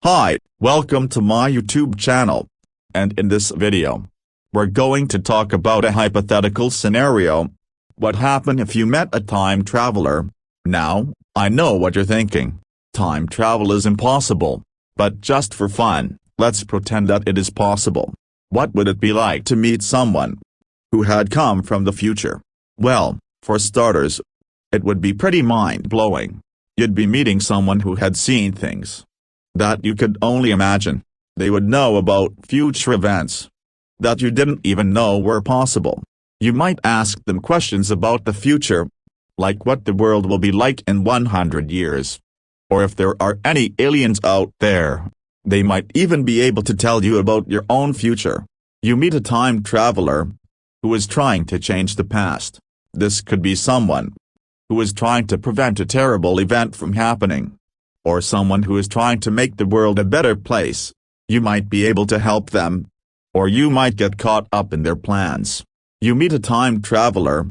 Hi, welcome to my YouTube channel. And in this video, we're going to talk about a hypothetical scenario. What happened if you met a time traveler? Now, I know what you're thinking. Time travel is impossible. But just for fun, let's pretend that it is possible. What would it be like to meet someone who had come from the future? Well, for starters, it would be pretty mind-blowing. You'd be meeting someone who had seen things that you could only imagine. They would know about future events that you didn't even know were possible. You might ask them questions about the future, like what the world will be like in 100 years. Or if there are any aliens out there. They might even be able to tell you about your own future. You meet a time traveler who is trying to change the past. This could be someone who is trying to prevent a terrible event from happening, or someone who is trying to make the world a better place. You might be able to help them, or you might get caught up in their plans. You meet a time traveler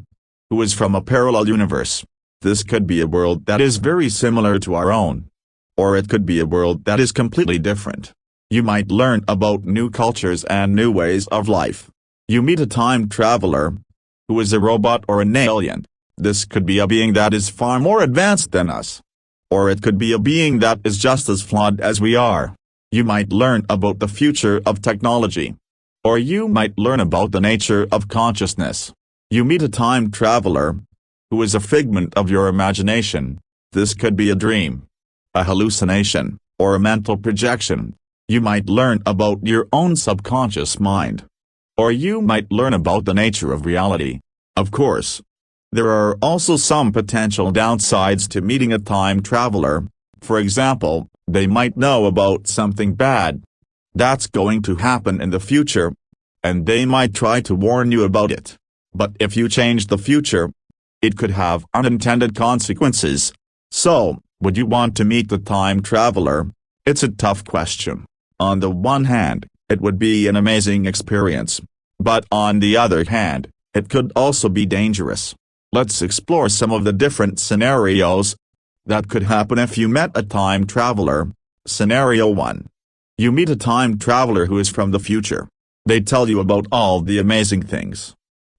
who is from a parallel universe. This could be a world that is very similar to our own, or it could be a world that is completely different. You might learn about new cultures and new ways of life. You meet a time traveler who is a robot or an alien. This could be a being that is far more advanced than us, or it could be a being that is just as flawed as we are. You might learn about the future of technology, or you might learn about the nature of consciousness. You meet a time traveler who is a figment of your imagination. This could be a dream, a hallucination, or a mental projection. You might learn about your own subconscious mind, or you might learn about the nature of reality. Of course, there are also some potential downsides to meeting a time traveler. For example, they might know about something bad that's going to happen in the future, and they might try to warn you about it. But if you change the future, it could have unintended consequences. So, would you want to meet the time traveler? It's a tough question. On the one hand, it would be an amazing experience. But on the other hand, it could also be dangerous. Let's explore some of the different scenarios that could happen if you met a time traveler. Scenario 1. You meet a time traveler who is from the future. They tell you about all the amazing things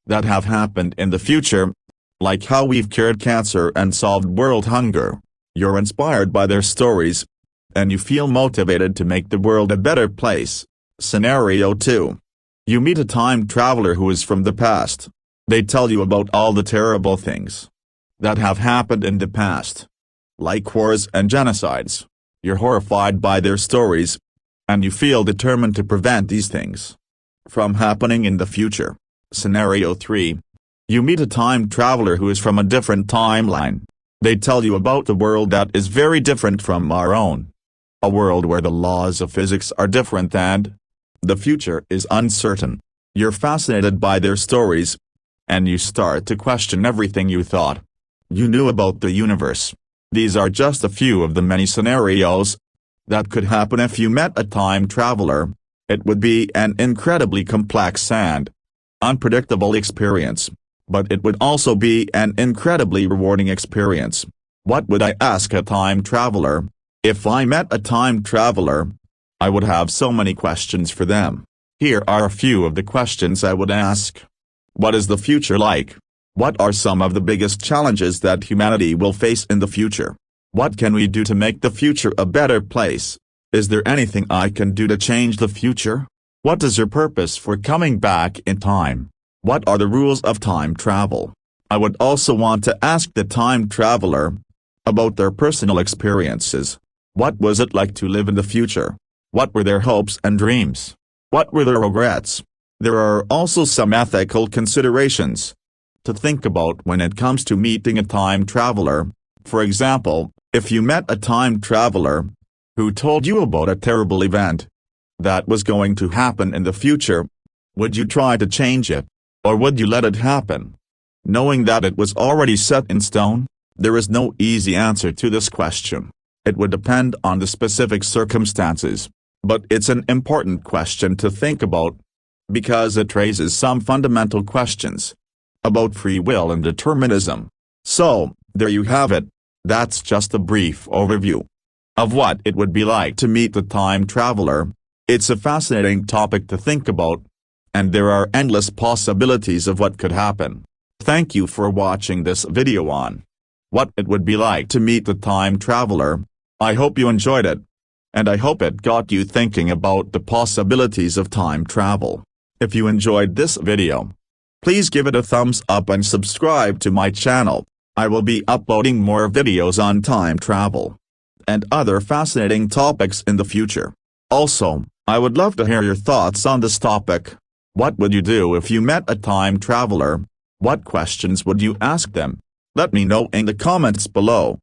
that have happened in the future, like how we've cured cancer and solved world hunger. You're inspired by their stories, and you feel motivated to make the world a better place. Scenario 2. You meet a time traveler who is from the past. They tell you about all the terrible things that have happened in the past, like wars and genocides. You're horrified by their stories, and you feel determined to prevent these things from happening in the future. Scenario 3. You meet a time traveler who is from a different timeline. They tell you about a world that is very different from our own. A world where the laws of physics are different and the future is uncertain. You're fascinated by their stories, and you start to question everything you thought you knew about the universe. These are just a few of the many scenarios that could happen if you met a time traveler. It would be an incredibly complex and unpredictable experience, but it would also be an incredibly rewarding experience. What would I ask a time traveler? If I met a time traveler, I would have so many questions for them. Here are a few of the questions I would ask. What is the future like? What are some of the biggest challenges that humanity will face in the future? What can we do to make the future a better place? Is there anything I can do to change the future? What is your purpose for coming back in time? What are the rules of time travel? I would also want to ask the time traveler about their personal experiences. What was it like to live in the future? What were their hopes and dreams? What were their regrets? There are also some ethical considerations to think about when it comes to meeting a time traveler. For example, if you met a time traveler who told you about a terrible event that was going to happen in the future, would you try to change it, or would you let it happen, knowing that it was already set in stone? There is no easy answer to this question. It would depend on the specific circumstances, but it's an important question to think about, because it raises some fundamental questions about free will and determinism. So, there you have it. That's just a brief overview of what it would be like to meet the time traveler. It's a fascinating topic to think about, and there are endless possibilities of what could happen. Thank you for watching this video on what it would be like to meet the time traveler. I hope you enjoyed it, and I hope it got you thinking about the possibilities of time travel. If you enjoyed this video, please give it a thumbs up and subscribe to my channel. I will be uploading more videos on time travel and other fascinating topics in the future. Also, I would love to hear your thoughts on this topic. What would you do if you met a time traveler? What questions would you ask them? Let me know in the comments below.